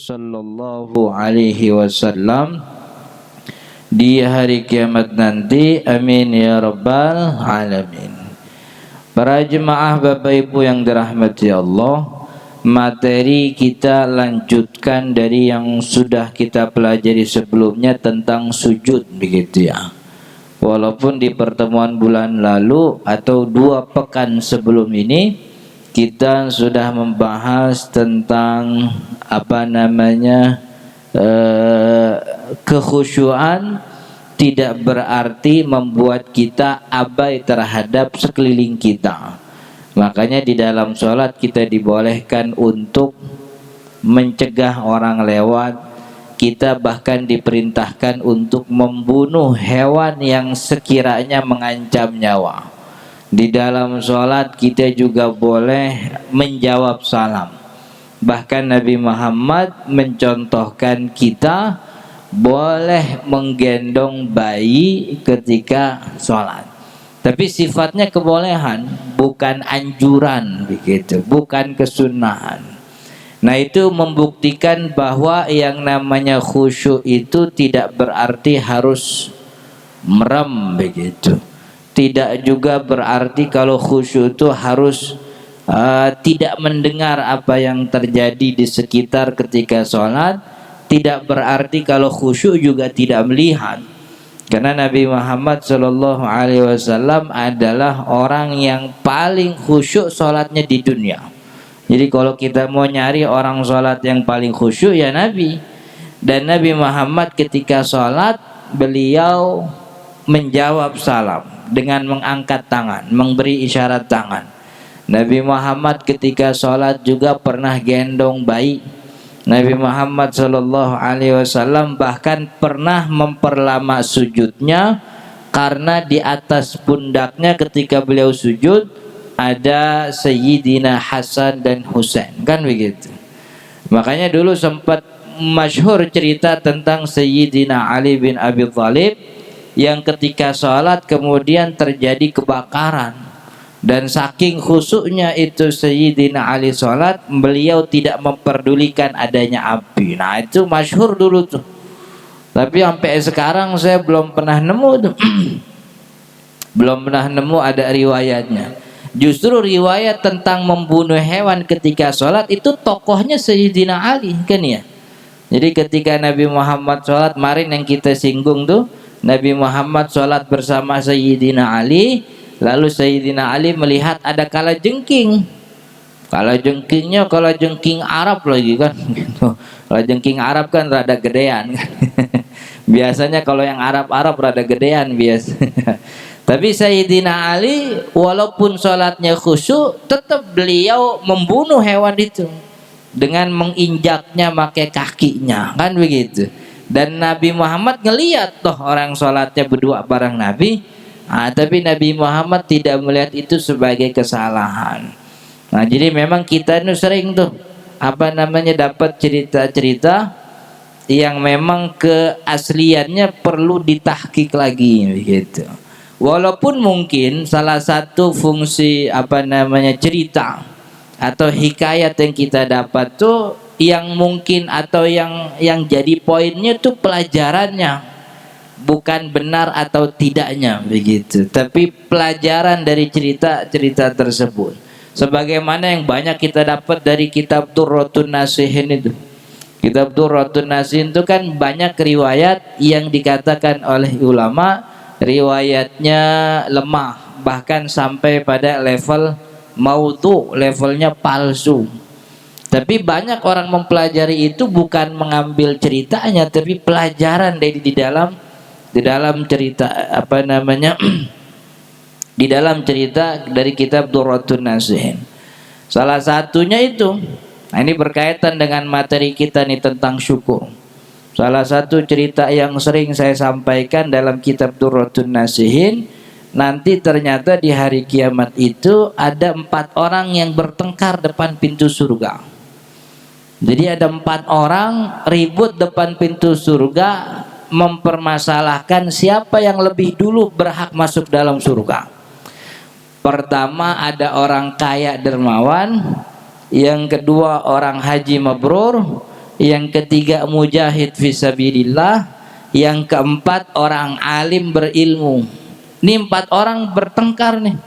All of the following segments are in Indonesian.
Sallallahu Alaihi Wasallam di hari kiamat nanti. Amin ya rabbal alamin. Para jemaah Bapak Ibu yang dirahmati Allah, materi kita lanjutkan dari yang sudah kita pelajari sebelumnya tentang sujud, begitu ya. Walaupun di pertemuan bulan lalu atau 2 pekan sebelum ini kita sudah membahas tentang kekhusyuan tidak berarti membuat kita abai terhadap sekeliling kita. Makanya di dalam sholat kita dibolehkan untuk mencegah orang lewat. Kita bahkan diperintahkan untuk membunuh hewan yang sekiranya mengancam nyawa. Di dalam sholat kita juga boleh menjawab salam. Bahkan Nabi Muhammad mencontohkan kita boleh menggendong bayi ketika sholat. Tapi sifatnya kebolehan, bukan anjuran, begitu, bukan kesunahan. Nah, itu membuktikan bahwa yang namanya khusyuk itu tidak berarti harus merem, begitu. Tidak juga berarti kalau khusyuk itu harus tidak mendengar apa yang terjadi di sekitar ketika sholat. Tidak berarti kalau khusyuk juga tidak melihat. Karena Nabi Muhammad SAW adalah orang yang paling khusyuk sholatnya di dunia. Jadi kalau kita mau nyari orang sholat yang paling khusyuk, ya Nabi. Dan Nabi Muhammad ketika sholat, beliau menjawab salam dengan mengangkat tangan, memberi isyarat tangan. Nabi Muhammad ketika sholat juga pernah gendong bayi. Nabi Muhammad SAW bahkan pernah memperlama sujudnya, karena di atas pundaknya ketika beliau sujud ada Sayyidina Hasan dan Husain, kan begitu. Makanya dulu sempat masyhur cerita tentang Sayyidina Ali bin Abi Thalib yang ketika sholat kemudian terjadi kebakaran. Dan saking khusyuknya itu Sayyidina Ali sholat, beliau tidak memperdulikan adanya api. Nah, itu masyhur dulu tuh. Tapi sampai sekarang saya belum pernah nemu tuh. Belum pernah nemu ada riwayatnya. Justru riwayat tentang membunuh hewan ketika sholat itu tokohnya Sayyidina Ali, kan ya. Jadi ketika Nabi Muhammad sholat, kemarin yang kita singgung tuh, Nabi Muhammad sholat bersama Sayyidina Ali. Lalu Sayyidina Ali melihat ada kalajengking. Kalajengkingnya kalajengking Arab lagi, kan gitu. Kalajengking Arab kan rada gedean kan. Biasanya kalau yang Arab-Arab rada gedean biasanya. Tapi Sayyidina Ali walaupun sholatnya khusyuk, tetap beliau membunuh hewan itu dengan menginjaknya pakai kakinya, kan begitu. Dan Nabi Muhammad ngelihat toh orang sholatnya berdua bareng Nabi. Tapi Nabi Muhammad tidak melihat itu sebagai kesalahan. Nah, jadi memang kita ini sering tuh dapat cerita-cerita yang memang keasliannya perlu ditahqiq lagi, begitu. Walaupun mungkin salah satu fungsi cerita atau hikayat yang kita dapat tuh yang mungkin atau yang jadi poinnya tuh pelajarannya, bukan benar atau tidaknya, begitu, tapi pelajaran dari cerita-cerita tersebut. Sebagaimana yang banyak kita dapat dari kitab Durratun Nasihin itu. Kitab Durratun Nasihin itu kan banyak riwayat yang dikatakan oleh ulama riwayatnya lemah, bahkan sampai pada level maudhu, levelnya palsu. Tapi banyak orang mempelajari itu bukan mengambil ceritanya, tapi pelajaran di dalam cerita di dalam cerita dari kitab Durratun Nasihin. Salah satunya itu, nah ini berkaitan dengan materi kita nih tentang syukur. Salah satu cerita yang sering saya sampaikan dalam kitab Durratun Nasihin, nanti ternyata di hari kiamat itu ada 4 orang yang bertengkar depan pintu surga. Jadi ada 4 orang ribut depan pintu surga, mempermasalahkan siapa yang lebih dulu berhak masuk dalam surga. Pertama ada orang kaya dermawan, yang kedua orang haji mabrur, yang ketiga mujahid fisabilillah, yang keempat orang alim berilmu. Ini 4 orang bertengkar nih,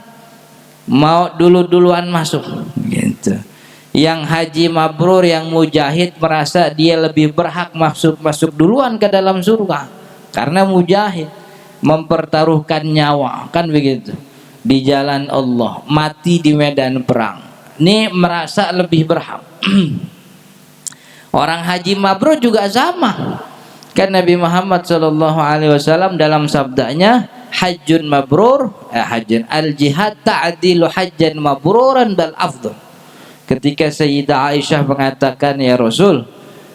mau duluan masuk gitu. Yang haji mabrur, yang mujahid merasa dia lebih berhak masuk duluan ke dalam surga karena mujahid mempertaruhkan nyawa, kan begitu, di jalan Allah, mati di medan perang. Ini merasa lebih berhak. Orang haji mabrur juga sama. Kan Nabi Muhammad SAW dalam sabdanya, hajjun mabrur, hajjun al-jihad ta'dilu hajjan mabruran bal afdal. Ketika Sayyidah Aisyah mengatakan, ya Rasul,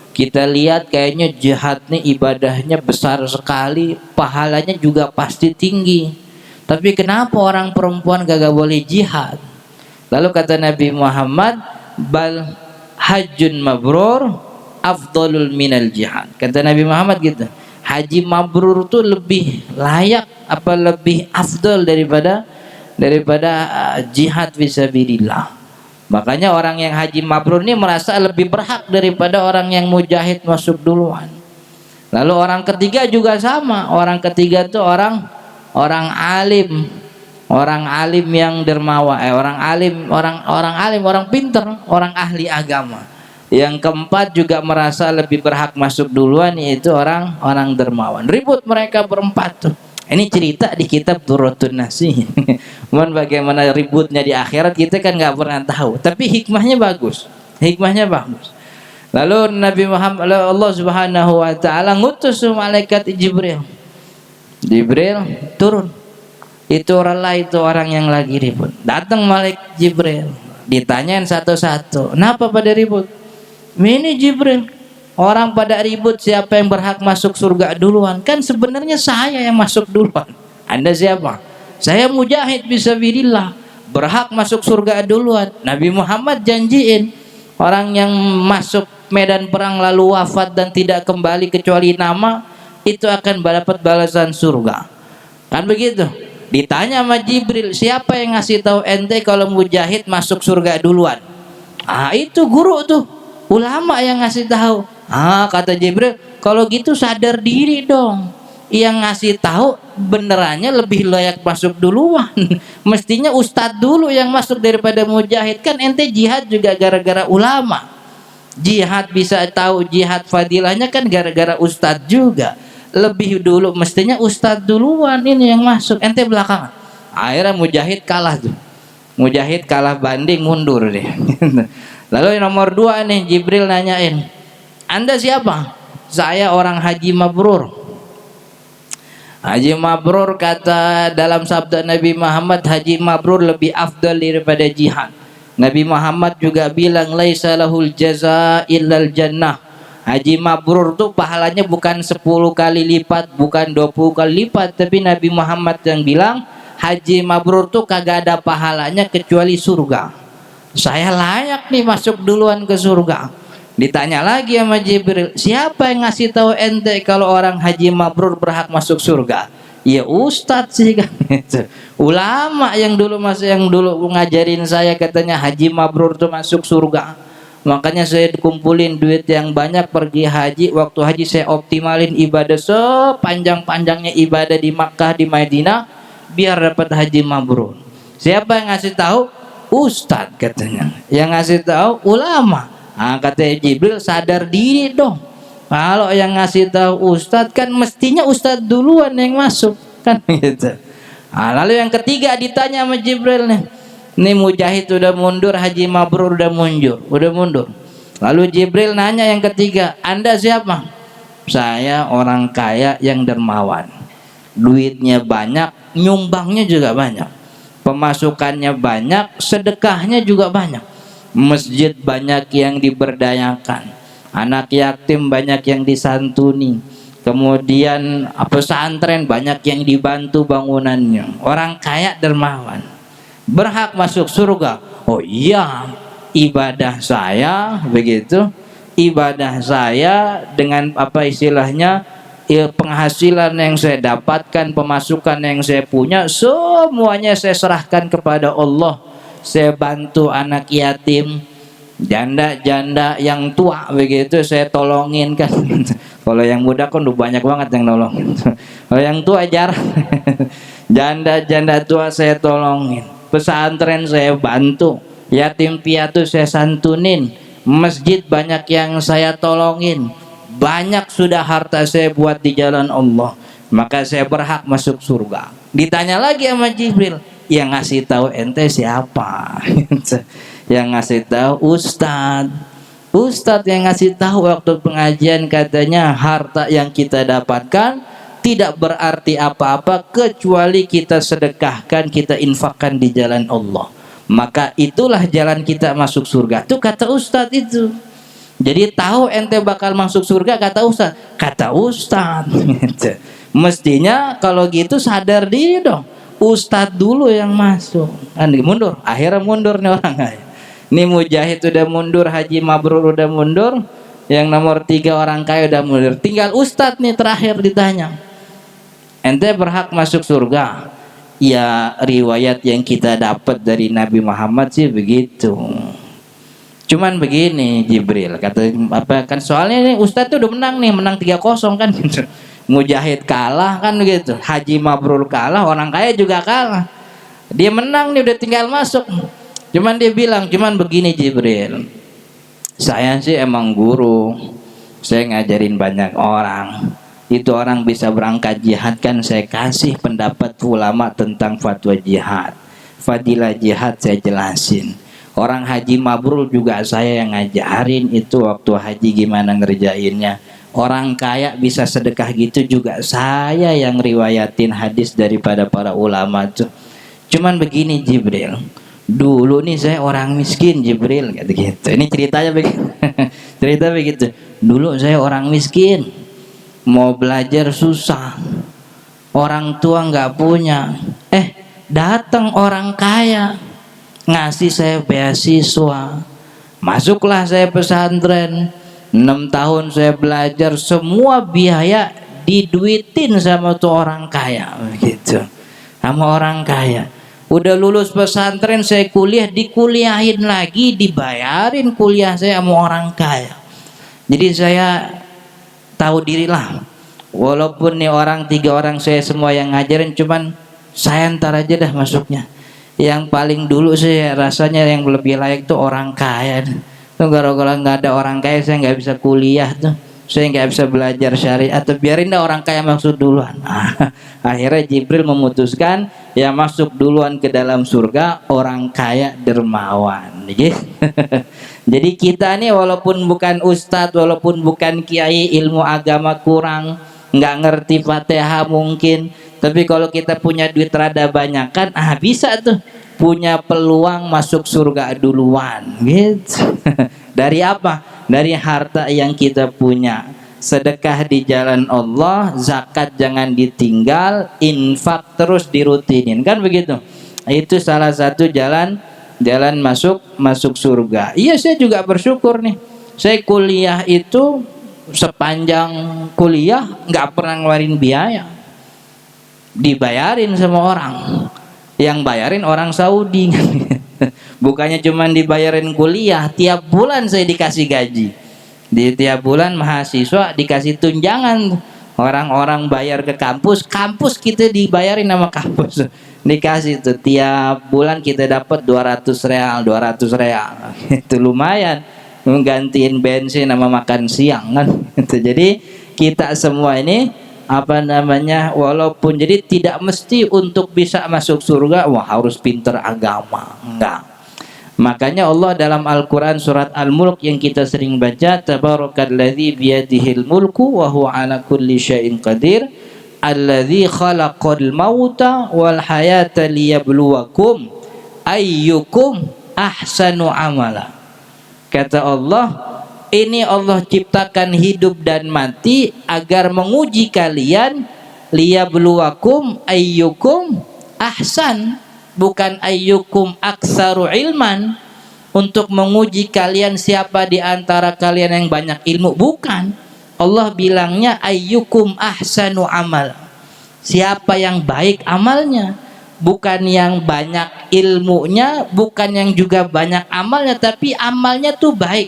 kita lihat kayaknya jihad nih ibadahnya besar sekali, pahalanya juga pasti tinggi, tapi kenapa orang perempuan gak boleh jihad? Lalu kata Nabi Muhammad, bal hajjun mabrur afdalul minal jihad. Kata Nabi Muhammad gitu, haji mabrur itu lebih layak, apa lebih afdal daripada jihad fisabilillah. Makanya orang yang haji mabrur ini merasa lebih berhak daripada orang yang mujahid masuk duluan. Lalu orang ketiga juga sama. Orang ketiga itu orang alim, orang alim yang dermawan, orang pinter, orang ahli agama. Yang keempat juga merasa lebih berhak masuk duluan, yaitu orang dermawan. Ribut mereka berempat tuh. Ini cerita di kitab Durratun Nasihin. Bagaimana ributnya di akhirat kita kan nggak pernah tahu. Tapi hikmahnya bagus. Lalu Nabi Muhammad, Allah Subhanahu Wa Taala ngutus malaikat Jibril. Jibril turun. Itu orang yang lagi ribut. Datang malaikat Jibril. Ditanyain satu-satu. Kenapa pada ribut? Ini Jibril. Orang pada ribut siapa yang berhak masuk surga duluan. Kan sebenarnya saya yang masuk duluan. Anda siapa? Saya mujahid fisabilillah, berhak masuk surga duluan. Nabi Muhammad janjiin orang yang masuk medan perang lalu wafat dan tidak kembali kecuali nama, itu akan dapat balasan surga. Kan begitu? Ditanya sama Jibril, siapa yang ngasih tahu ente kalau mujahid masuk surga duluan? Itu guru tuh, ulama yang ngasih tahu. Kata Jibril, kalau gitu sadar diri dong. Yang ngasih tahu benerannya lebih layak masuk duluan. Mestinya ustadz dulu yang masuk daripada mujahid. Kan ente jihad juga gara-gara ulama. Jihad bisa tahu jihad fadilahnya kan gara-gara ustadz juga. Lebih dulu mestinya ustadz duluan ini yang masuk. Ente belakangan. Akhirnya mujahid kalah tuh. Mujahid kalah banding, mundur deh. Lalu yang nomor 2 nih, Jibril nanyain, Anda siapa? Saya orang haji mabrur. Haji mabrur, kata dalam sabda Nabi Muhammad, haji mabrur lebih afdal daripada jihad. Nabi Muhammad juga bilang, laisa lahul jaza illal jannah. Haji mabrur tuh pahalanya bukan 10 kali lipat, bukan 20 kali lipat, tapi Nabi Muhammad yang bilang haji mabrur tuh kagak ada pahalanya kecuali surga. Saya layak nih masuk duluan ke surga. Ditanya lagi sama Jibril, siapa yang ngasih tahu ente kalau orang haji mabrur berhak masuk surga? Ya ustadz sih kan. Ulama yang dulu ngajarin saya, katanya haji mabrur tuh masuk surga. Makanya saya kumpulin duit yang banyak pergi haji. Waktu haji saya optimalin ibadah sepanjang-panjangnya ibadah di Makkah, di Madinah, biar dapat haji mabrur. Siapa yang ngasih tahu? Ustadz katanya. Yang ngasih tahu ulama. Kata Jibril, sadar diri dong. Kalau yang ngasih tahu ustadz kan mestinya ustadz duluan yang masuk kan gitu. Lalu yang ketiga ditanya sama Jibril nih. Ini mujahid udah mundur, haji mabrur udah mundur. Lalu Jibril nanya yang ketiga, Anda siapa? Saya orang kaya yang dermawan. Duitnya banyak, nyumbangnya juga banyak. Pemasukannya banyak, sedekahnya juga banyak. Masjid banyak yang diberdayakan, anak yatim banyak yang disantuni, kemudian pesantren banyak yang dibantu bangunannya. Orang kaya dermawan, berhak masuk surga. Oh iya, ibadah saya begitu, ibadah saya dengan apa istilahnya, penghasilan yang saya dapatkan, pemasukan yang saya punya, semuanya saya serahkan kepada Allah. Saya bantu anak yatim, Janda-janda yang tua begitu saya tolongin kan. Kalau yang muda kan udah banyak banget yang nolong. Kalau yang tua jarang. Janda-janda tua saya tolongin, pesantren saya bantu, yatim piatu saya santunin, masjid banyak yang saya tolongin, banyak sudah harta saya buat di jalan Allah, maka saya berhak masuk surga. Ditanya lagi sama Jibril, yang ngasih tahu ente siapa? Yang ngasih tahu Ustadz yang ngasih tahu waktu pengajian, katanya harta yang kita dapatkan tidak berarti apa-apa kecuali kita sedekahkan, kita infakkan di jalan Allah. Maka itulah jalan kita masuk surga. Itu kata Ustadz itu. Jadi tahu ente bakal masuk surga kata Ustadz. Kata Ustadz. Mestinya kalau gitu sadar diri dong. Ustadz dulu yang masuk. Mundur. Akhirnya mundur nih orang. Ini Mujahid udah mundur, Haji Mabrur udah mundur, yang nomor 3 orang kaya udah mundur. Tinggal Ustadz nih terakhir ditanya. Ente berhak masuk surga. Ya riwayat yang kita dapat dari Nabi Muhammad sih begitu. Cuman begini Jibril kata apa kan, soalnya nih Ustadz tuh udah menang nih, menang 3-0 kan. Mujahid kalah kan gitu, Haji Mabrur kalah, orang kaya juga kalah. Dia menang nih, udah tinggal masuk. Cuman dia bilang, cuman begini Jibril, saya sih emang guru, saya ngajarin banyak orang. Itu orang bisa berangkat jihad kan saya kasih pendapat ulama tentang fatwa jihad, fadilah jihad saya jelasin. Orang Haji Mabrur juga saya yang ngajarin itu waktu haji gimana ngerjainnya. Orang kaya bisa sedekah gitu juga saya yang riwayatin hadis daripada para ulama tuh. Cuman begini Jibril, dulu nih saya orang miskin Jibril gitu. Ini ceritanya begitu. Cerita begitu. Dulu saya orang miskin, mau belajar susah, orang tua nggak punya. Datang orang kaya ngasih saya beasiswa, masuklah saya pesantren. 6 tahun saya belajar, semua biaya diduitin sama tuh orang kaya gitu, sama orang kaya. Udah lulus pesantren saya kuliah, dikuliahin lagi, dibayarin kuliah saya sama orang kaya. Jadi saya tahu diri lah, walaupun nih orang 3 orang saya semua yang ngajarin, cuman saya ntar aja dah masuknya. Yang paling dulu saya rasanya yang lebih layak tuh orang kaya. Tuh gara-gara nggak ada orang kaya saya nggak bisa kuliah tuh, saya nggak bisa belajar syariat. Atau biarin dah orang kaya masuk duluan. Akhirnya Jibril memutuskan ya masuk duluan ke dalam surga orang kaya dermawan. Jadi kita nih walaupun bukan ustadz, walaupun bukan kiai, ilmu agama kurang, nggak ngerti Fatihah mungkin, tapi kalau kita punya duit rada banyak kan, bisa tuh punya peluang masuk surga duluan gitu. Dari apa? Dari harta yang kita punya. Sedekah di jalan Allah, zakat jangan ditinggal, infak terus dirutinin kan begitu. Itu salah satu jalan masuk surga. Iya, saya juga bersyukur nih. Saya kuliah itu sepanjang kuliah nggak pernah ngeluarin biaya, dibayarin sama orang. Yang bayarin orang Saudi. Bukannya cuma dibayarin kuliah, tiap bulan saya dikasih gaji. Di tiap bulan mahasiswa dikasih tunjangan. Orang-orang bayar ke kampus, kampus kita dibayarin sama kampus. Dikasih tuh tiap bulan kita dapat 200 real. Itu lumayan menggantiin bensin sama makan siang kan. Jadi kita semua ini walaupun jadi tidak mesti untuk bisa masuk surga harus pinter agama, enggak. Makanya Allah dalam Al-Quran surat Al-Mulk yang kita sering baca, Tabarakalladzi biyadihil mulku wa huwa ala kulli syai'in qadir alladzi khalaqal mauta wal hayata liyabluwakum ayyukum ahsanu amala. Kata Allah, ini Allah ciptakan hidup dan mati agar menguji kalian, liyabluwakum ayyukum ahsan, bukan ayyukum aksaru ilman, untuk menguji kalian siapa di antara kalian yang banyak ilmu, bukan. Allah bilangnya ayyukum ahsanu amal, siapa yang baik amalnya. bukan yang banyak ilmunya, bukan yang juga banyak amalnya, tapi amalnya tuh baik.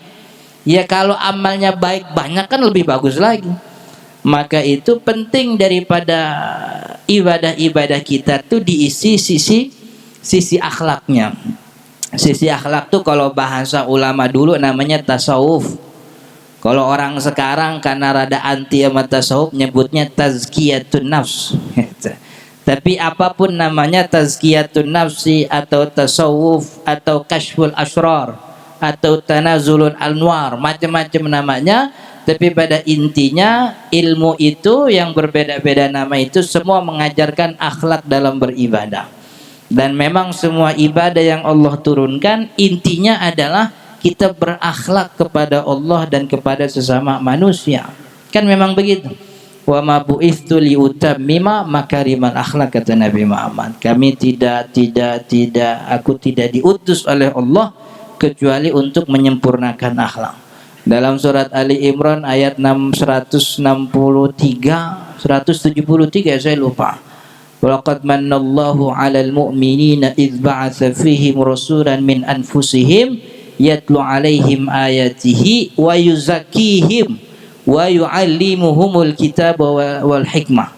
Ya kalau amalnya baik banyak kan lebih bagus lagi. Maka itu penting daripada ibadah-ibadah kita tuh diisi sisi akhlaknya. Sisi akhlak tuh kalau bahasa ulama dulu namanya tasawuf. Kalau orang sekarang karena rada anti sama tasawuf nyebutnya tazkiyatun nafs. Tapi apapun namanya tazkiyatun nafsi atau tasawuf atau kashful asrar atau tanazulul anwar, macam-macam namanya, tapi pada intinya ilmu itu yang berbeda-beda nama itu semua mengajarkan akhlak dalam beribadah. Dan memang semua ibadah yang Allah turunkan intinya adalah kita berakhlak kepada Allah dan kepada sesama manusia. Kan memang begitu. Wa ma bu'itsu liutammima makarimal akhlak, kata Nabi Muhammad. Aku tidak diutus oleh Allah kecuali untuk menyempurnakan akhlak. Dalam surat Ali Imran ayat 163 saya lupa. Walaqad mannallahu 'alal mu'minina idz ba'atsa fihim rasulan min anfusihim yatlu 'alaihim ayatihi wa yuzakkihim wa yu'allimuhumul kitaba wal hikmah.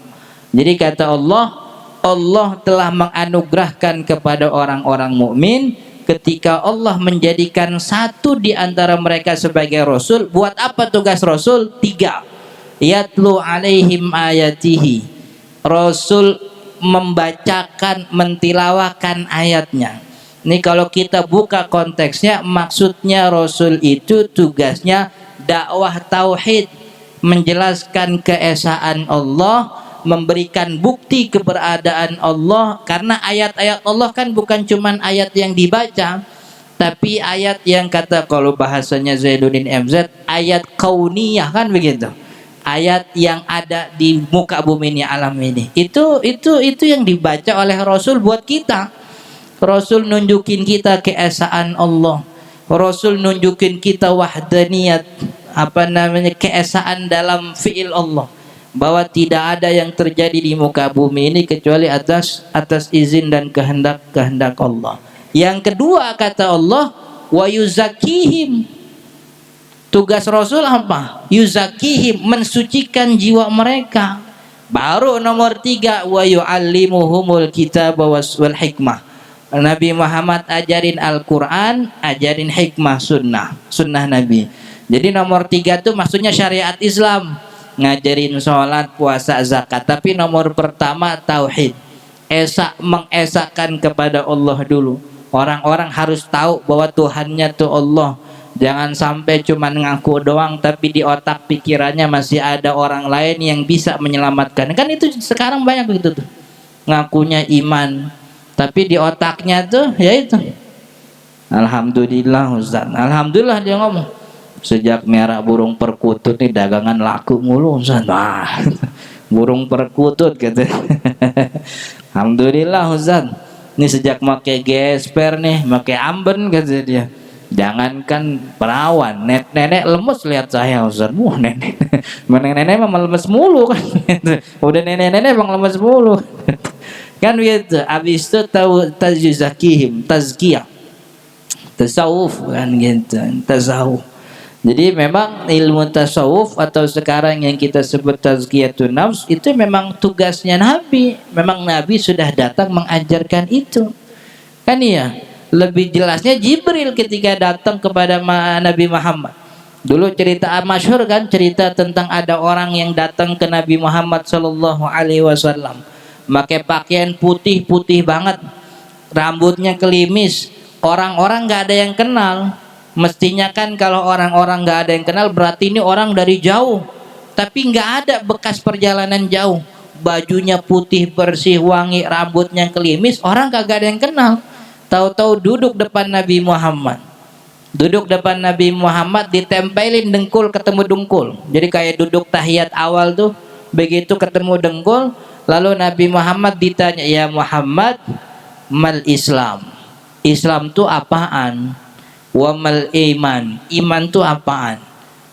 Jadi kata Allah, Allah telah menganugerahkan kepada orang-orang mukmin ketika Allah menjadikan satu di antara mereka sebagai rasul. Buat apa tugas rasul? 3. Yatlu 'alaihim ayatihi. Rasul membacakan, mentilawakan ayatnya. Ini kalau kita buka konteksnya, maksudnya rasul itu tugasnya dakwah tauhid, menjelaskan keesaan Allah, memberikan bukti keberadaan Allah. Karena ayat-ayat Allah kan bukan cuman ayat yang dibaca, tapi ayat yang kata kalau bahasanya Zainuddin MZ, ayat kauniyah, kan begitu. Ayat yang ada di muka bumi ini, alam ini. Itu yang dibaca oleh Rasul buat kita. Rasul nunjukin kita keesaan Allah. Rasul nunjukin kita wahdaniyat, keesaan dalam fi'il Allah, bahwa tidak ada yang terjadi di muka bumi ini kecuali atas izin dan kehendak Allah. Yang kedua kata Allah, wa yuzakkihim. Tugas Rasul apa? Yuzakkihim, mensucikan jiwa mereka. Baru nomor 3, wa yu'allimuhumul kitaba wal hikmah. Nabi Muhammad ajarin Al-Quran, ajarin hikmah, sunnah Nabi. Jadi nomor 3 itu maksudnya syariat Islam, ngajarin sholat, puasa, zakat. Tapi nomor pertama tauhid, mengesahkan kepada Allah dulu. Orang-orang harus tahu bahwa Tuhannya itu Allah. Jangan sampai cuma ngaku doang tapi di otak pikirannya masih ada orang lain yang bisa menyelamatkan. Kan itu sekarang banyak begitu tuh, ngakunya iman tapi di otaknya tuh ya itu, alhamdulillah Ustaz, alhamdulillah dia ngomong, sejak merah burung perkutut nih dagangan laku mulu Ustaz. Wah, burung perkutut gitu. Alhamdulillah Ustaz, ini sejak pakai gesper nih, pakai amben kata dia. Jangankan perawan, nenek lemes lihat saya Ustaz. Wah, nenek memang lemes mulu kan. Udah nenek emang lemes mulu. Kan begitu. Habis itu tahu tazkiyahim, tazkiyah, tasawuf kan gitu, tasawuf. Jadi memang ilmu tasawuf atau sekarang yang kita sebut tazkiyatun nafs itu memang tugasnya Nabi. Memang Nabi sudah datang mengajarkan itu. Kan iya. Lebih jelasnya Jibril ketika datang kepada Nabi Muhammad. Dulu cerita masyhur kan, cerita tentang ada orang yang datang ke Nabi Muhammad sallallahu alaihi wasallam. Pakai pakaian putih banget, rambutnya kelimis. Orang-orang nggak ada yang kenal. Mestinya kan kalau orang-orang nggak ada yang kenal berarti ini orang dari jauh. Tapi nggak ada bekas perjalanan jauh. Bajunya putih bersih wangi, rambutnya kelimis, orang kagak ada yang kenal. Tahu-tahu duduk depan Nabi Muhammad. Duduk depan Nabi Muhammad, ditempelin dengkul ketemu dengkul. Jadi kayak duduk tahiyat awal tuh, begitu ketemu dengkul, lalu Nabi Muhammad ditanya, "Ya Muhammad, mal Islam?" Islam tuh apaan? Wa mal iman? Iman tuh apaan?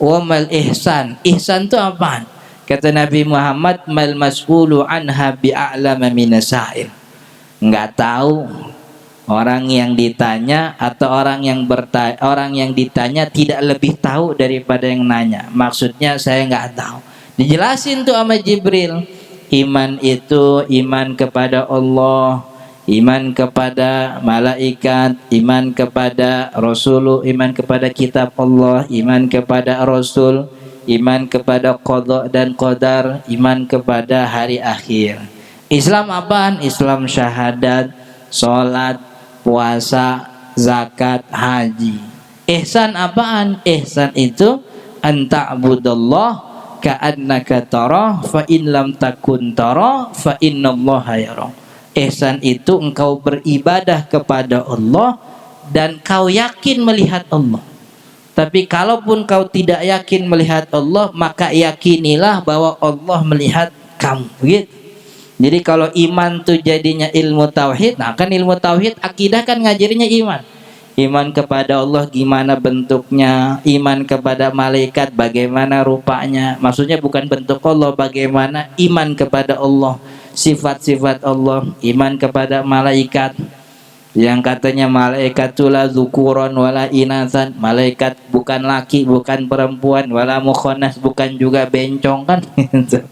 Wa mal ihsan? Ihsan tuh apaan? Kata Nabi Muhammad, "Mal mas'ulu anha bi'a'lama minasail." nggak tahu. Orang yang ditanya atau orang yang ditanya tidak lebih tahu daripada yang nanya. Maksudnya saya nggak tahu. Dijelasin tuh sama Jibril. Iman itu iman kepada Allah, iman kepada malaikat, iman kepada Rasul, iman kepada kitab Allah, iman kepada Rasul, iman kepada qada dan qadar, iman kepada hari akhir. Islam apaan? Islam syahadat, sholat, puasa, zakat, haji. Ihsan apaan? Ihsan itu anta'budallah ka'annaka tarah fa in lam takun tarah fa innallaha yarah. Ihsan itu engkau beribadah kepada Allah dan kau yakin melihat Allah. Tapi kalaupun kau tidak yakin melihat Allah, maka yakinilah bahwa Allah melihat kamu. Gitu. Jadi kalau iman tuh jadinya ilmu tauhid, nah kan ilmu tauhid akidah kan ngajarinya iman. Iman kepada Allah gimana bentuknya, iman kepada malaikat bagaimana rupanya. Maksudnya bukan bentuk Allah, bagaimana iman kepada Allah, sifat-sifat Allah, iman kepada malaikat. Yang katanya malaikat la dzukuran wala inatsan, malaikat bukan laki, bukan perempuan, wala mukhannas, bukan juga bencong kan gitu.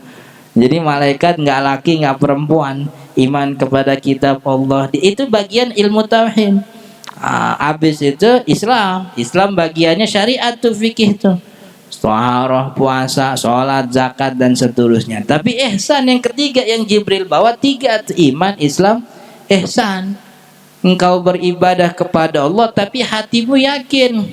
Jadi malaikat nggak laki nggak perempuan, iman kepada kitab Allah, itu bagian ilmu tauhid. Habis itu Islam bagiannya syariat tuh, fikih tuh, taharah, puasa, sholat, zakat dan seterusnya. Tapi ihsan yang ketiga yang Jibril bawa, tiga tuh, iman, Islam, ihsan. Engkau beribadah kepada Allah tapi hatimu yakin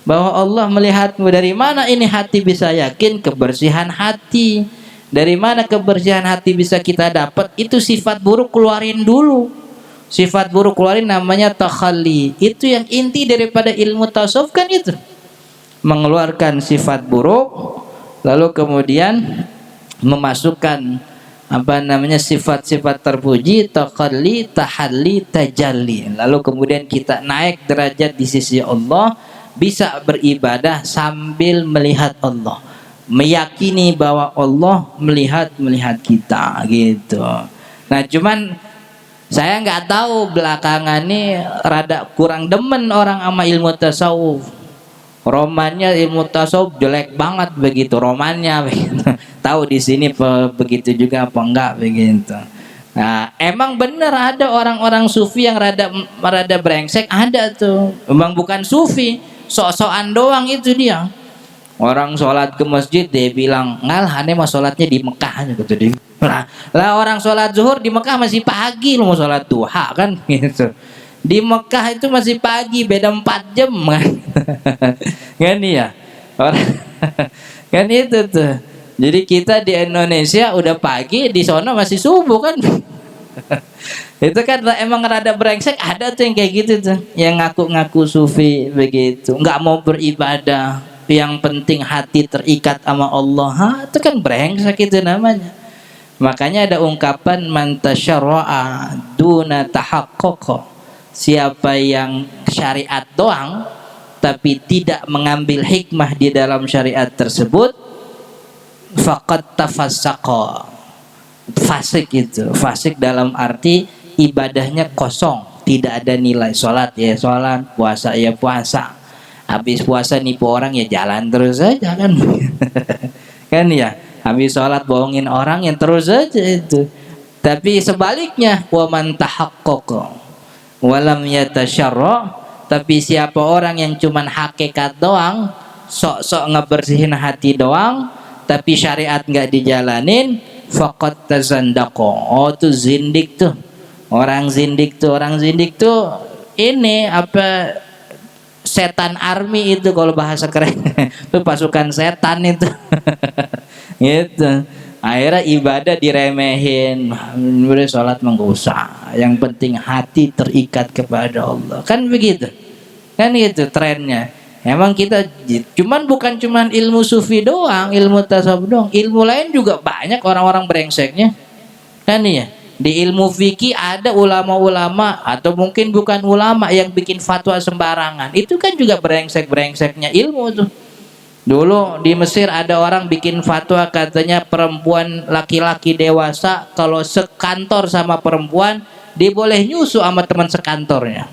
bahwa Allah melihatmu. Dari mana ini hati bisa yakin? Kebersihan hati. Dari mana kebersihan hati bisa kita dapat? Itu sifat buruk keluarin dulu. Sifat buruk keluarin namanya takhalli. Itu yang inti daripada ilmu tasawuf kan itu. Mengeluarkan sifat buruk lalu kemudian memasukkan sifat-sifat terpuji, takhalli, tahalli, tajalli. Lalu kemudian kita naik derajat di sisi Allah, bisa beribadah sambil melihat Allah. Meyakini bahwa Allah melihat kita gitu. Nah cuman saya nggak tahu belakangan ini rada kurang demen orang sama ilmu tasawuf. Romannya ilmu tasawuf jelek banget begitu romannya begitu. Tahu di sini begitu juga apa enggak begitu. Nah emang bener ada orang-orang sufi yang rada brengsek, ada tuh. Emang bukan sufi, sok-sokan doang itu dia. Orang sholat ke masjid dia bilang ngalah aneh mah sholatnya di Mekah aja gitu dia. Lah orang sholat zuhur di Mekah masih pagi, lu mau sholat duha kan gitu. Di Mekah itu masih pagi, beda 4 jam kan. Kan ya orang kan itu tuh. Jadi kita di Indonesia udah pagi, di sana masih subuh kan. Itu kan emang rada brengsek, ada tuh yang kayak gitu tuh, yang ngaku-ngaku sufi begitu, nggak mau beribadah. Yang penting hati terikat sama Allah. Itu kan brengsek itu namanya. Makanya ada ungkapan man tasyarra'a duna tahaqqaq. Siapa yang syariat doang tapi tidak mengambil hikmah di dalam syariat tersebut, faqad tafassaqa. Fasik itu. Fasik dalam arti ibadahnya kosong, tidak ada nilai. Sholat ya sholat, puasa ya puasa. Habis puasa nipu orang ya jalan terus aja kan. Kan ya, habis sholat bohongin orang yang terus aja itu. Tapi sebaliknya, wa man tahaqqaqa wa lam yatasyarra, tapi siapa orang yang cuman hakikat doang, sok-sok ngebersihin hati doang, tapi syariat nggak dijalanin, faqad tazandaqa. Oh tuh zindik tuh. Orang zindik tuh ini apa, setan army itu kalau bahasa keren. Itu pasukan setan itu. Gitu. Akhirnya ibadah diremehin. Boleh sholat nggak usah. Yang penting hati terikat kepada Allah. Kan begitu. Kan gitu trennya. Emang kita bukan cuman ilmu sufi doang, ilmu tasawuf doang. Ilmu lain juga banyak orang-orang brengseknya. Kan ya. Di ilmu fikih ada ulama-ulama atau mungkin bukan ulama yang bikin fatwa sembarangan. Itu kan juga brengsek-brengseknya ilmu tuh. Dulu di Mesir ada orang bikin fatwa katanya perempuan laki-laki dewasa kalau sekantor sama perempuan dia boleh nyusu sama teman sekantornya.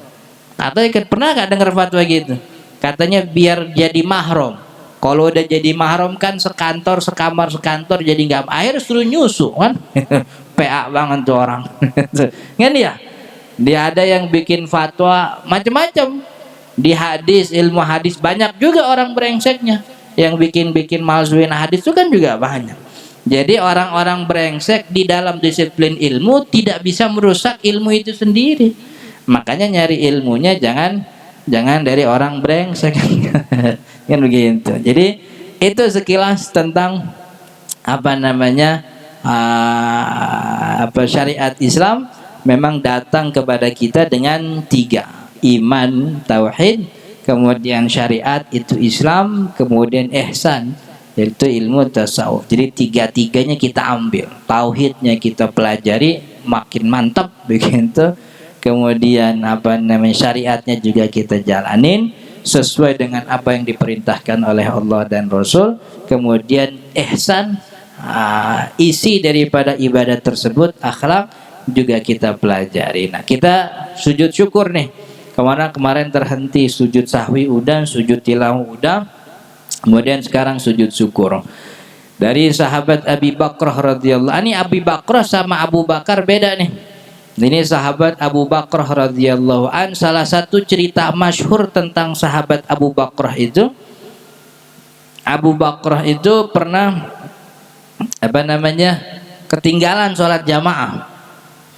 Atau pernah nggak dengar fatwa gitu? Katanya biar jadi mahram. Kalau udah jadi mahram kan sekantor, sekamar, sekantor jadi nggak. Akhirnya suruh nyusu kan? PA banget tuh orang. Kan ya? Dia ada yang bikin fatwa macam-macam. Di hadis, ilmu hadis banyak juga orang brengseknya. Yang bikin malsuin hadis itu kan juga banyak. Jadi orang-orang brengsek di dalam disiplin ilmu tidak bisa merusak ilmu itu sendiri. Makanya nyari ilmunya jangan dari orang brengsek. Kan begitu. Jadi itu sekilas tentang syariat Islam memang datang kepada kita dengan 3: iman, tauhid, kemudian syariat itu Islam, kemudian ihsan yaitu ilmu tasawuf. Jadi 3-tiganya kita ambil, tauhidnya kita pelajari makin mantap begitu, kemudian syariatnya juga kita jalanin sesuai dengan apa yang diperintahkan oleh Allah dan Rasul, kemudian ihsan, isi daripada ibadah tersebut, akhlak juga kita pelajari. Nah, kita sujud syukur nih. Kemarin terhenti sujud sahwi udah, sujud tilawah udah, kemudian sekarang sujud syukur. Dari sahabat Abi Bakrah radhiyallahu anhu, ini Abi Bakrah sama Abu Bakar beda nih. Ini sahabat Abu Bakrah radhiyallahu anhu. Salah satu cerita masyhur tentang sahabat Abu Bakrah itu, Abu Bakrah itu pernah ketinggalan sholat jamaah.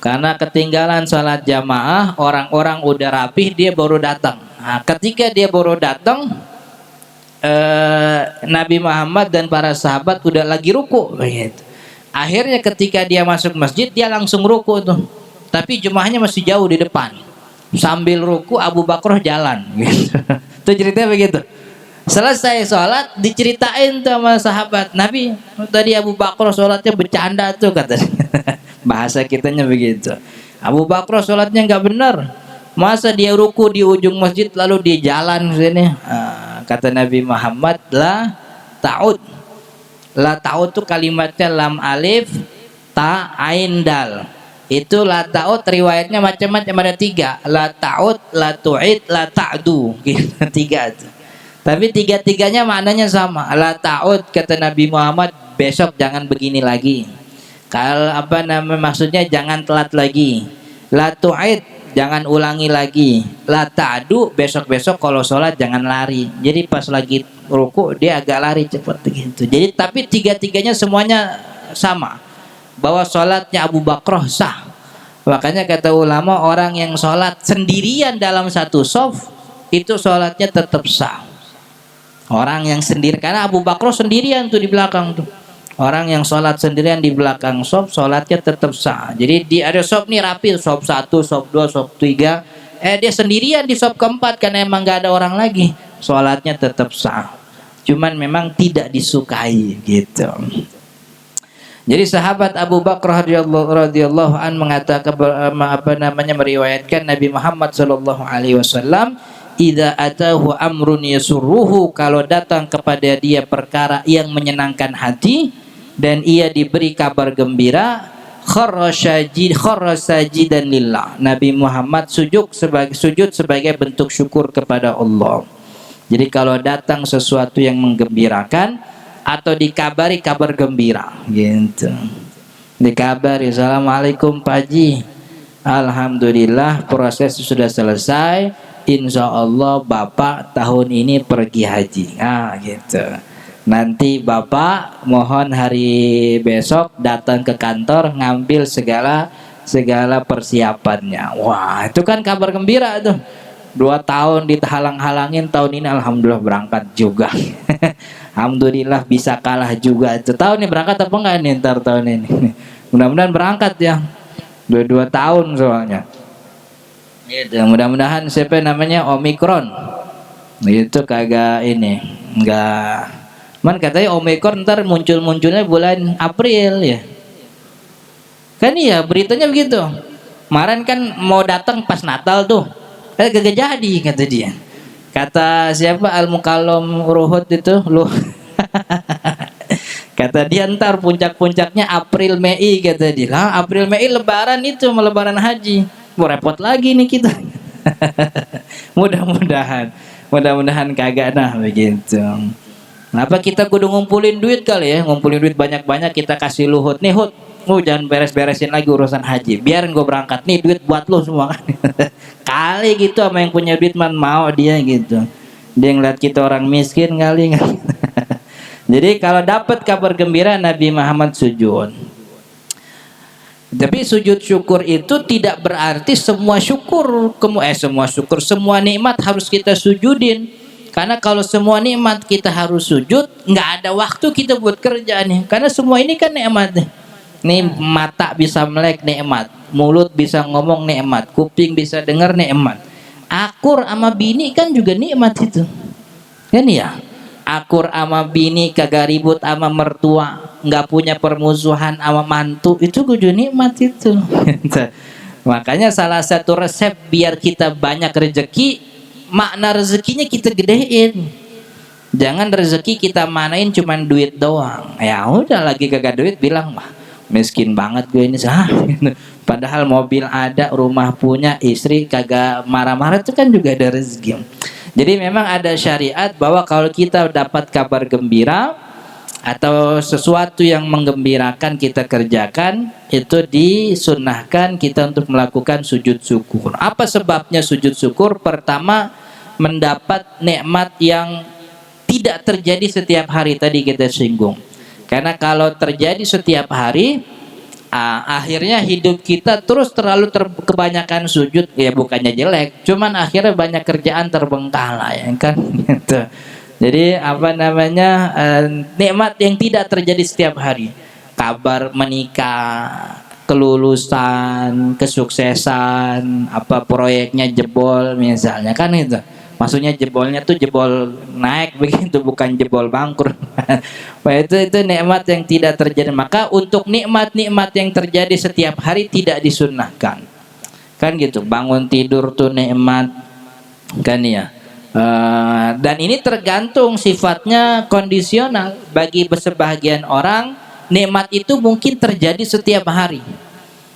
Karena ketinggalan sholat jamaah, orang-orang udah rapih, dia baru datang. Nah, ketika dia baru datang, Nabi Muhammad dan para sahabat udah lagi ruku gitu. Akhirnya ketika dia masuk masjid, dia langsung ruku tuh. Tapi jemaahnya masih jauh di depan. Sambil ruku Abu Bakrah jalan gitu. Itu ceritanya begitu. Selesai sholat diceritain tuh sama sahabat Nabi, tadi Abu Bakrah sholatnya bercanda tuh katanya. Bahasa kitanya begitu. Abu Bakrah sholatnya nggak benar. Masa dia ruku di ujung masjid lalu dia jalan sini. Kata Nabi Muhammad, la ta'ud. La ta'ud itu kalimatnya lam alif ta ain dal. Itu la ta'ud riwayatnya macam-macam, ada 3. La ta'ud, la tu'id, la ta'du. Gitu, 3 itu. Tapi 3-tiganya maknanya sama. La ta'ud kata Nabi Muhammad, besok jangan begini lagi. Kalau maksudnya jangan telat lagi. La tu'id, jangan ulangi lagi. La ta'du, besok-besok kalau sholat jangan lari. Jadi pas lagi ruku dia agak lari cepat gitu. Jadi tapi 3-tiganya semuanya sama, bahwa sholatnya Abu Bakrah sah. Makanya kata ulama, orang yang sholat sendirian dalam satu shaf itu sholatnya tetap sah. Orang yang sendiri, karena Abu Bakrah sendirian tuh di belakang tuh. Orang yang sholat sendirian di belakang shaf, sholatnya tetap sah. Jadi di ada shaf nih rapi, shaf 1, shaf 2, shaf 3. Dia sendirian di shaf keempat karena emang gak ada orang lagi. Sholatnya tetap sah. Cuman memang tidak disukai gitu. Jadi sahabat Abu Bakrah radhiyallahu an mengatakan meriwayatkan Nabi Muhammad sallallahu alaihi wasallam, idza atahu amrun yasurruhu, kalau datang kepada dia perkara yang menyenangkan hati dan ia diberi kabar gembira, kharra sajidan lillah. Nabi Muhammad sujud sebagai bentuk syukur kepada Allah. Jadi kalau datang sesuatu yang menggembirakan atau dikabari kabar gembira gitu. Dikabari, assalamualaikum Pak Haji, alhamdulillah proses sudah selesai, insya Allah Bapak tahun ini pergi haji. Gitu. Nanti Bapak mohon hari besok datang ke kantor ngambil segala persiapannya. Wah, itu kan kabar gembira tuh. 2 tahun dihalang-halangin, tahun ini alhamdulillah berangkat juga. Alhamdulillah bisa kalah juga. Itu tahun ini berangkat apa enggak nih ntar tahun ini? Mudah-mudahan berangkat ya. 2 tahun soalnya. Gitu. Mudah-mudahan siapa namanya Omikron. Itu kagak ini, enggak. Man katanya Omikron ntar munculnya bulan April ya. Kan iya beritanya begitu. Kemarin kan mau datang pas Natal tuh. Kagak jadi kata dia. Kata siapa Al-Mukallam Ruhut itu lu. Kata dia ntar puncak-puncaknya April Mei, kata dia. Lah April Mei lebaran itu, lebaran haji. Mau repot lagi nih kita. Mudah-mudahan kagak nah begitu. Kenapa kita kudu ngumpulin duit kali ya? Ngumpulin duit banyak-banyak kita kasih Luhut. Nih Hut, jangan beres-beresin lagi urusan haji. Biarin gue berangkat. Nih duit buat lo semua. Kali gitu sama yang punya duit man mau dia gitu. Dia ngeliat kita orang miskin kali. Jadi kalau dapat kabar gembira Nabi Muhammad sujud. Tapi sujud syukur itu tidak berarti semua nikmat harus kita sujudin. Karena kalau semua nikmat kita harus sujud, nggak ada waktu kita buat kerja nih. Karena semua ini kan nikmat nih. Nih mata bisa melek nikmat, mulut bisa ngomong nikmat, kuping bisa dengar nikmat. Akur sama bini kan juga nikmat itu. Kan ya? Akur sama bini, kagak ribut sama mertua, nggak punya permusuhan sama mantu, itu kudu nikmat itu. Makanya salah satu resep biar kita banyak rezeki, makna rezekinya kita gedein. Jangan rezeki kita manain cuman duit doang. Ya udah, lagi kagak duit bilang mah miskin banget gue ini sah. Padahal mobil ada, rumah punya, istri kagak marah-marah, itu kan juga ada rezeki. Jadi memang ada syariat bahwa kalau kita dapat kabar gembira atau sesuatu yang menggembirakan kita kerjakan, itu disunnahkan kita untuk melakukan sujud syukur. Apa sebabnya sujud syukur? Pertama, mendapat nikmat yang tidak terjadi setiap hari, tadi kita singgung. Karena kalau terjadi setiap hari, akhirnya hidup kita terus terlalu kebanyakan sujud, ya bukannya jelek, cuman akhirnya banyak kerjaan terbengkalai ya kan gitu. Jadi nikmat yang tidak terjadi setiap hari, kabar menikah, kelulusan, kesuksesan, proyeknya jebol misalnya kan itu. Maksudnya jebolnya tuh jebol naik begitu, bukan jebol bangkrut. Wah, itu nikmat yang tidak terjadi. Maka untuk nikmat-nikmat yang terjadi setiap hari tidak disunnahkan. Kan gitu, bangun tidur tuh nikmat kan ya. Dan ini tergantung sifatnya kondisional. Bagi sebagian orang nikmat itu mungkin terjadi setiap hari.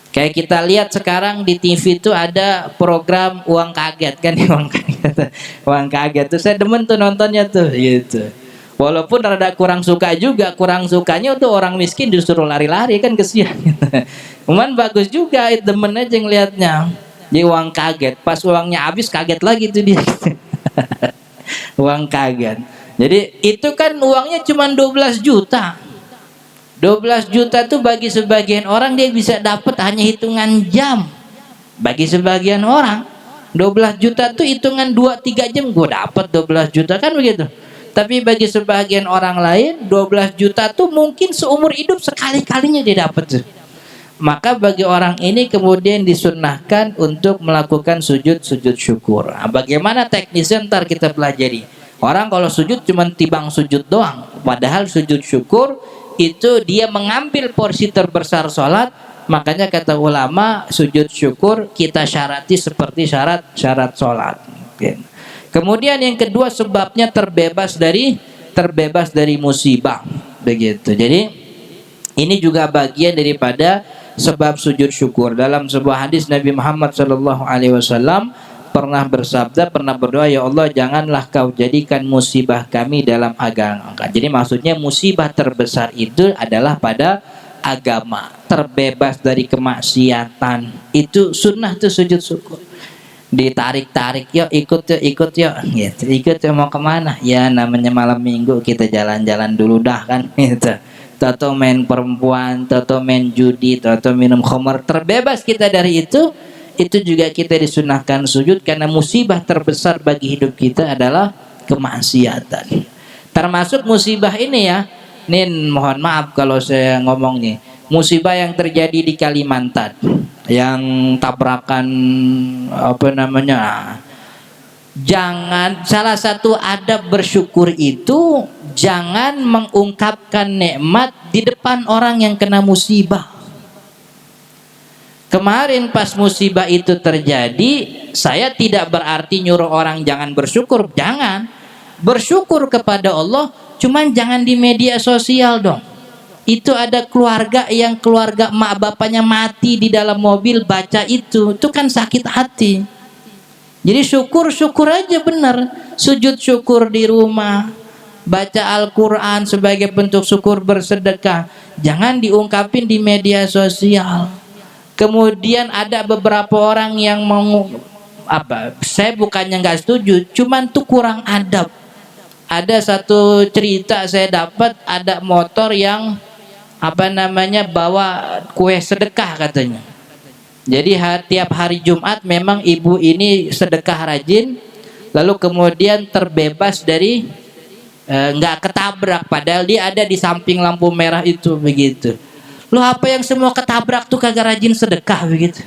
Kayak kita lihat sekarang di TV itu ada program uang kaget kan, uang kaget tuh saya demen tuh nontonnya tuh gitu. Walaupun rada kurang suka juga, kurang sukanya tuh orang miskin disuruh lari-lari kan, kesian. Cuman bagus juga, demen aja ngelihatnya. Jadi uang kaget, pas uangnya habis kaget lagi tuh dia. Uang kaget. Jadi itu kan uangnya cuma 12 juta. 12 juta tuh bagi sebagian orang dia bisa dapat hanya hitungan jam. Bagi sebagian orang 12 juta tuh hitungan 2-3 jam gue dapat 12 juta kan begitu. Tapi bagi sebagian orang lain 12 juta tuh mungkin seumur hidup sekali-kalinya dia dapat tuh. Maka bagi orang ini kemudian disunnahkan untuk melakukan sujud syukur. Nah, bagaimana teknisnya ntar kita pelajari. Orang kalau sujud cuma tibang sujud doang, padahal sujud syukur itu dia mengambil porsi terbesar sholat. Makanya kata ulama, sujud syukur kita syarati seperti syarat sholat. Kemudian yang kedua, sebabnya terbebas dari musibah begitu. Jadi ini juga bagian daripada sebab sujud syukur. Dalam sebuah hadis Nabi Muhammad SAW pernah bersabda, pernah berdoa, ya Allah janganlah kau jadikan musibah kami dalam agama. Jadi maksudnya musibah terbesar itu adalah pada agama, terbebas dari kemaksiatan. Itu sunnah tuh sujud syukur. Ditarik-tarik, yuk ikut yuk gitu. Ikut yuk, mau kemana? Ya namanya malam minggu kita jalan-jalan dulu dah kan gitu. Toto main perempuan, toto main judi, toto minum khamar, terbebas kita dari itu. Itu juga kita disunahkan sujud, karena musibah terbesar bagi hidup kita adalah kemaksiatan. Termasuk musibah ini ya, ini mohon maaf kalau saya ngomong nih, musibah yang terjadi di Kalimantan, yang tabrakan jangan, salah satu adab bersyukur itu jangan mengungkapkan nikmat di depan orang yang kena musibah. Kemarin pas musibah itu terjadi, saya tidak berarti nyuruh orang jangan bersyukur, jangan. Bersyukur kepada Allah, cuman jangan di media sosial dong. Itu ada keluarga yang keluarga mak bapaknya mati di dalam mobil baca itu kan sakit hati. Jadi syukur aja benar, sujud syukur di rumah, baca Al-Quran sebagai bentuk syukur, bersedekah, jangan diungkapin di media sosial. Kemudian ada beberapa orang yang mau saya bukannya nggak setuju, cuman tuh kurang adab. Ada satu cerita saya dapat, ada motor yang bawa kue sedekah katanya. Jadi tiap hari Jumat memang ibu ini sedekah rajin, lalu kemudian terbebas dari nggak ketabrak, padahal dia ada di samping lampu merah itu begitu. Loh, apa yang semua ketabrak tuh kagak rajin sedekah begitu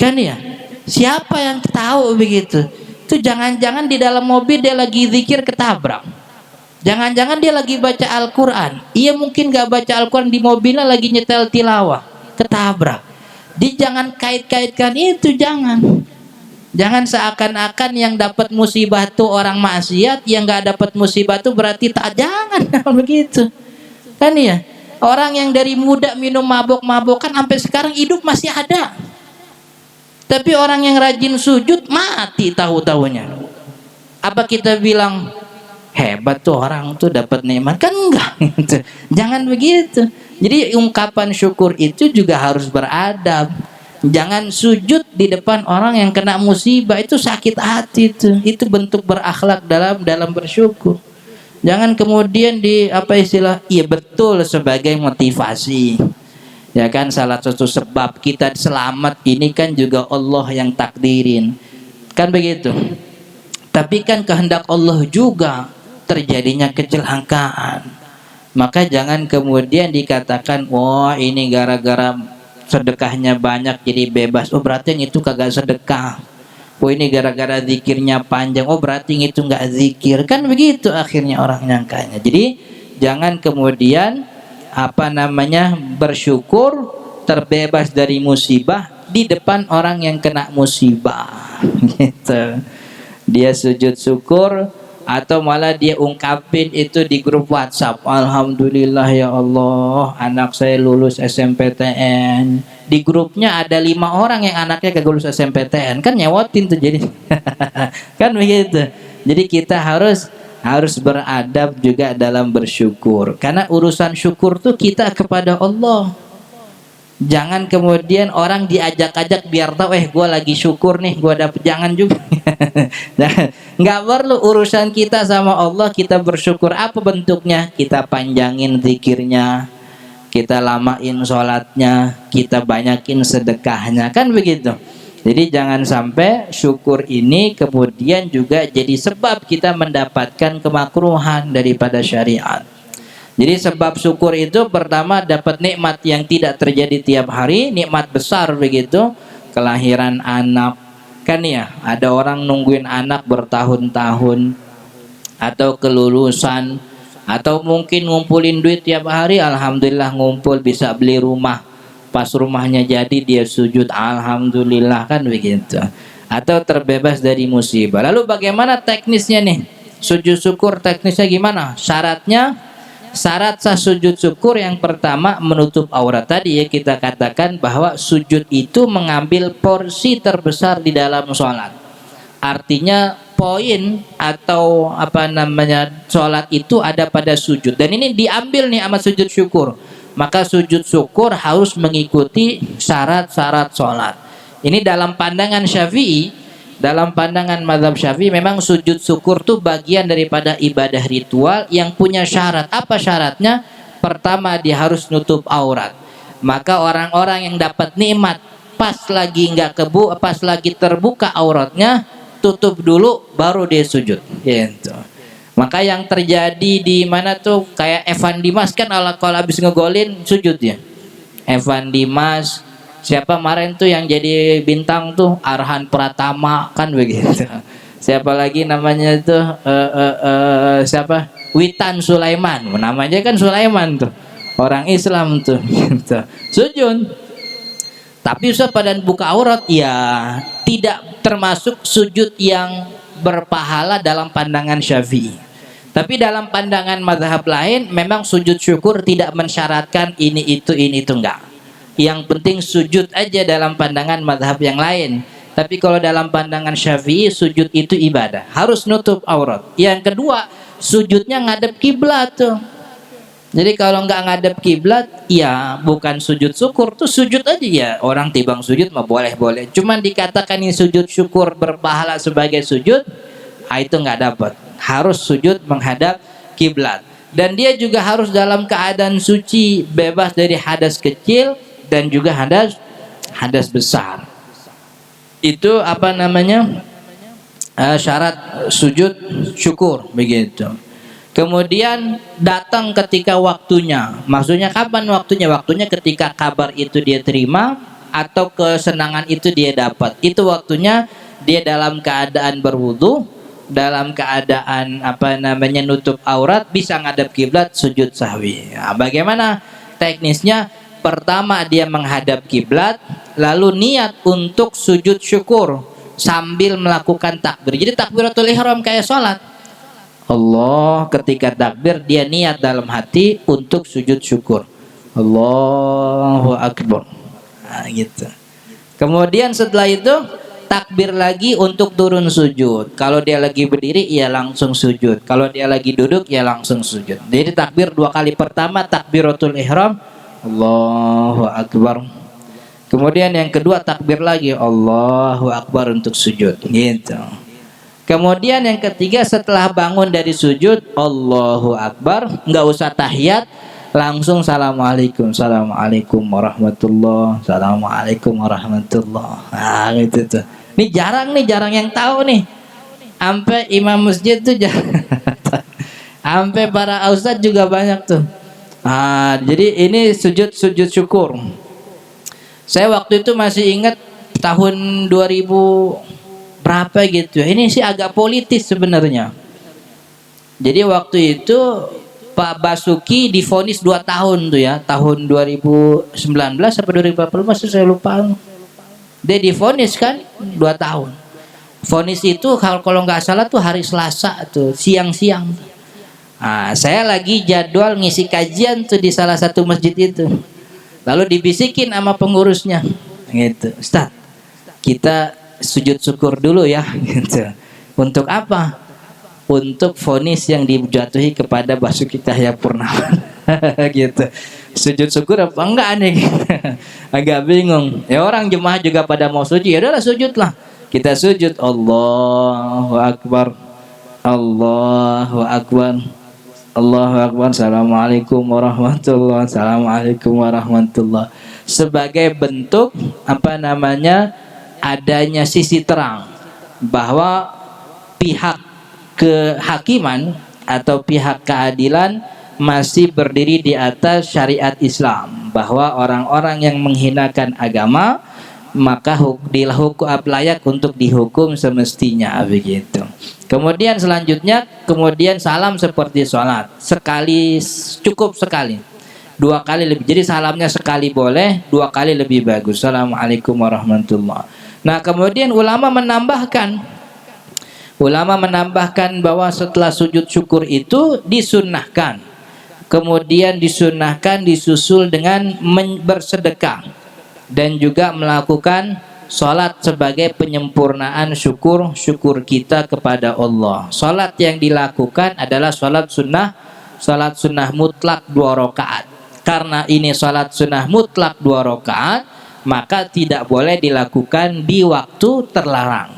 kan ya? Siapa yang tahu begitu? Itu jangan-jangan di dalam mobil dia lagi zikir ketabrak, jangan-jangan dia lagi baca Al-Quran, iya mungkin gak baca Al-Quran, di mobilnya lagi nyetel tilawah, ketabrak. Jangan kait-kaitkan itu, jangan seakan-akan yang dapat musibah tuh orang maksiat, yang gak dapat musibah tuh berarti tak, jangan begitu kan ya. Orang yang dari muda minum mabok-mabokan sampai sekarang hidup masih ada, tapi orang yang rajin sujud mati tahu-tahunya. Apa kita bilang hebat tuh orang tuh dapat nikmat? Kan enggak. Jangan begitu. Jadi ungkapan syukur itu juga harus beradab. Jangan sujud di depan orang yang kena musibah, itu sakit hati itu. Itu bentuk berakhlak dalam bersyukur. Jangan kemudian iya betul sebagai motivasi. Ya kan, salah satu sebab kita selamat ini kan juga Allah yang takdirin. Kan begitu. Tapi kan kehendak Allah juga terjadinya kecelakaan. Maka jangan kemudian dikatakan, wah ini gara-gara sedekahnya banyak jadi bebas, oh berarti yang itu kagak sedekah. Oh ini gara-gara zikirnya panjang, oh berarti yang itu nggak zikir. Kan begitu akhirnya orang nyangkanya. Jadi jangan kemudian bersyukur terbebas dari musibah di depan orang yang kena musibah gitu. Dia sujud syukur atau malah dia ungkapin itu di grup WhatsApp, alhamdulillah ya Allah anak saya lulus SMPTN. Di grupnya ada 5 orang yang anaknya kagak lulus SMPTN, kan nyewotin tuh jadi kan begitu. Jadi kita harus beradab juga dalam bersyukur, karena urusan syukur tuh kita kepada Allah. Jangan kemudian orang diajak-ajak biar tahu, gue lagi syukur nih, gue dapet. Jangan juga. Nggak perlu, urusan kita sama Allah, kita bersyukur. Apa bentuknya? Kita panjangin zikirnya, kita lamain sholatnya, kita banyakin sedekahnya, kan begitu. Jadi jangan sampai syukur ini kemudian juga jadi sebab kita mendapatkan kemakruhan daripada syariat. Jadi sebab syukur itu pertama dapat nikmat yang tidak terjadi tiap hari, nikmat besar begitu, kelahiran anak. Kan ya, ada orang nungguin anak bertahun-tahun, atau kelulusan, atau mungkin ngumpulin duit tiap hari, alhamdulillah ngumpul bisa beli rumah. Pas rumahnya jadi dia sujud alhamdulillah, kan begitu. Atau terbebas dari musibah. Lalu bagaimana teknisnya nih? Sujud syukur teknisnya gimana? Syarat sah sujud syukur yang pertama menutup aurat. Tadi ya kita katakan bahwa sujud itu mengambil porsi terbesar di dalam sholat. Artinya poin atau sholat itu ada pada sujud. Dan ini diambil nih sama sujud syukur. Maka sujud syukur harus mengikuti syarat-syarat sholat. Ini dalam pandangan Syafi'i. Dalam pandangan mazhab Syafi'i memang sujud syukur itu bagian daripada ibadah ritual yang punya syarat. Apa syaratnya? Pertama, dia harus nutup aurat. Maka orang-orang yang dapat nikmat pas lagi terbuka auratnya, tutup dulu baru dia sujud. Gitu. Maka yang terjadi di mana tuh kayak Evan Dimas kan kalau habis ngegolin sujud ya. Evan Dimas, siapa kemarin tuh yang jadi bintang tuh Arhan Pratama, kan begitu. Siapa lagi namanya tuh siapa? Witan Sulaiman, namanya kan Sulaiman tuh, orang Islam tuh gitu. Sujud. Tapi Ustaz pada buka aurat ya tidak termasuk sujud yang berpahala dalam pandangan Syafi'i. Tapi dalam pandangan mazhab lain memang sujud syukur tidak mensyaratkan ini itu enggak. Yang penting sujud aja dalam pandangan mazhab yang lain. Tapi kalau dalam pandangan Syafi'i sujud itu ibadah, harus nutup aurat. Yang kedua, sujudnya ngadep kiblat tuh. Jadi kalau nggak ngadep kiblat, ya bukan sujud syukur, tuh sujud aja ya. Orang tibang sujud mah boleh-boleh. Cuman dikatakan ini sujud syukur berpahala sebagai sujud, itu nggak dapat. Harus sujud menghadap kiblat. Dan dia juga harus dalam keadaan suci, bebas dari hadas kecil dan juga hadas besar. Itu apa namanya? Syarat sujud syukur begitu. Kemudian datang ketika waktunya. Maksudnya kapan waktunya? Waktunya ketika kabar itu dia terima atau kesenangan itu dia dapat. Itu waktunya dia dalam keadaan berwudu, dalam keadaan apa namanya nutup aurat, bisa ngadap kiblat, sujud sahwi. Nah, bagaimana teknisnya? Pertama dia menghadap kiblat, lalu niat untuk sujud syukur sambil melakukan takbir. Jadi takbiratul ihram kayak sholat. Allah ketika takbir dia niat dalam hati untuk sujud syukur. Allahu Akbar. Nah, gitu. Kemudian setelah itu takbir lagi untuk turun sujud. Kalau dia lagi berdiri ya langsung sujud. Kalau dia lagi duduk ya langsung sujud. Jadi takbir 2 kali. Pertama takbiratul ihram, Allahu Akbar. Kemudian yang kedua takbir lagi, Allahu Akbar untuk sujud. Gitu. Kemudian yang ketiga setelah bangun dari sujud, Allahu Akbar, nggak usah tahiyat, langsung Assalamualaikum, Assalamualaikum warahmatullah, Assalamualaikum warahmatullah. Nah gitu tuh. Ini jarang yang tahu nih. Sampai imam masjid tuh jarang. Sampai para ustadz juga banyak tuh. Jadi ini sujud syukur. Saya waktu itu masih ingat tahun 2000 berapa gitu. Ini sih agak politis sebenarnya. Jadi waktu itu Pak Basuki divonis 2 tahun tuh ya, tahun 2019 atau 2040 masih saya lupa. Dia divonis kan 2 tahun. Vonis itu kalau nggak salah tuh hari Selasa tuh, siang-siang. Saya lagi jadwal ngisi kajian tuh di salah satu masjid itu. Lalu dibisikin sama pengurusnya, gitu, Ustaz, kita sujud syukur dulu ya, gitu. Untuk apa? Untuk vonis yang dijatuhi kepada Basuki Cahayapurnama. Gitu. Sujud syukur apa enggak nih? Gitu. Agak bingung. Ya orang jemaah juga pada mau sujud, ya udahlah sujudlah. Kita sujud, Allahu Akbar, Allahu Akbar, Allahu Akbar, Assalamualaikum warahmatullahi, Assalamualaikum warahmatullahi. Sebagai bentuk apa namanya? Adanya sisi terang bahwa pihak kehakiman atau pihak keadilan masih berdiri di atas syariat Islam, bahwa orang-orang yang menghinakan agama maka layak untuk dihukum semestinya begitu. Kemudian selanjutnya salam seperti sholat, sekali cukup, sekali 2 kali lebih. Jadi salamnya sekali boleh, 2 kali lebih bagus. Assalamualaikum warahmatullahi. Nah kemudian ulama menambahkan bahwa setelah sujud syukur itu disunnahkan, kemudian disunnahkan disusul dengan bersedekah dan juga melakukan sholat sebagai penyempurnaan syukur kita kepada Allah. Sholat yang dilakukan adalah sholat sunnah mutlak 2 rakaat. Karena ini sholat sunnah mutlak 2 rakaat, maka tidak boleh dilakukan di waktu terlarang.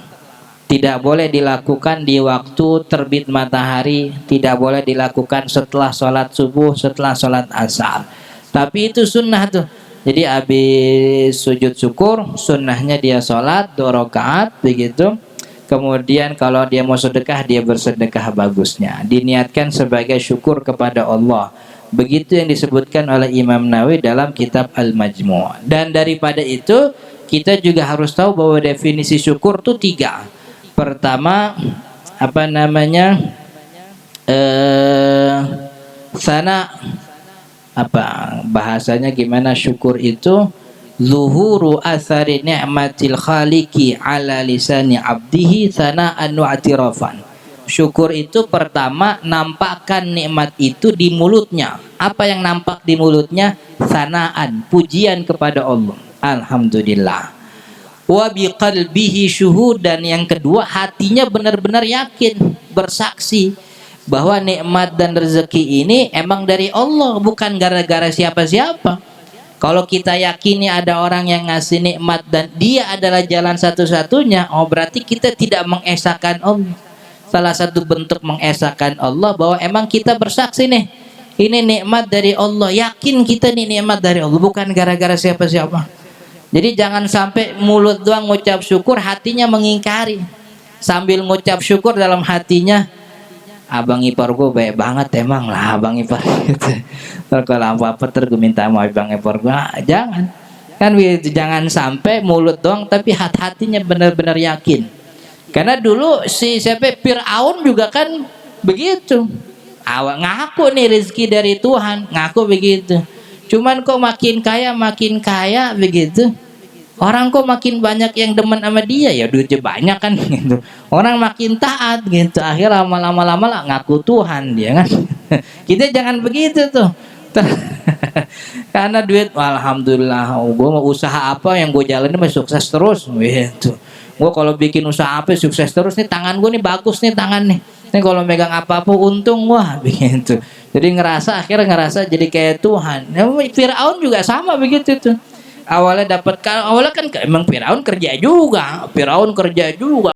Tidak boleh dilakukan di waktu terbit matahari, tidak boleh dilakukan setelah sholat subuh, setelah sholat asar. Tapi itu sunnah tuh. Jadi habis sujud syukur, sunnahnya dia sholat 2 rakaat begitu. Kemudian kalau dia mau sedekah, dia bersedekah bagusnya. Diniatkan sebagai syukur kepada Allah. Begitu yang disebutkan oleh Imam Nawawi dalam kitab Al-Majmu'. Dan daripada itu kita juga harus tahu bahwa definisi syukur itu 3. Pertama apa namanya? Sana apa bahasanya gimana syukur itu? Zuhuru athari ni'matil khaliqi ala lisani abdihi sana'an wa atirafan. Syukur itu pertama nampakkan nikmat itu di mulutnya. Apa yang nampak di mulutnya? Sanaan, pujian kepada Allah. Alhamdulillah. Wa biqalbihi syuhud, dan yang kedua hatinya benar-benar yakin, bersaksi bahwa nikmat dan rezeki ini emang dari Allah, bukan gara-gara siapa-siapa. Kalau kita yakini ada orang yang ngasih nikmat dan dia adalah jalan satu-satunya, oh berarti kita tidak mengesahkan Allah. Salah satu bentuk mengesahkan Allah bahwa emang kita bersaksi nih, ini nikmat dari Allah, yakin kita nih nikmat dari Allah, bukan gara-gara siapa-siapa. Jadi jangan sampai mulut doang ngucap syukur, hatinya mengingkari. Sambil ngucap syukur dalam hatinya, abang ipar gue baik banget emang lah abang ipar gitu. Kalau apa-apa terus minta mau abang ipar gue, jangan. Kan begitu, jangan sampai mulut doang tapi hatinya benar-benar yakin. Karena dulu si Fir'aun juga kan begitu. Awak ngaku nih rezeki dari Tuhan, ngaku begitu. Cuman kok makin kaya begitu. Orang kok makin banyak yang demen sama dia, ya duitnya banyak kan gitu. Orang makin taat gitu. Akhir lama-lama lah ngaku Tuhan dia kan. Kita jangan begitu tuh. Karena duit, alhamdulillah, gue mau usaha apa yang gue jalanin masih sukses terus gitu. Gue kalau bikin usaha apa sukses terus nih, tangan gue nih bagus nih tangan nih. Ini kalau megang apa-apa untung, wah begitu. Jadi akhirnya ngerasa jadi kayak Tuhan. Fir'aun juga sama begitu tuh. Awalnya kan emang Fir'aun kerja juga.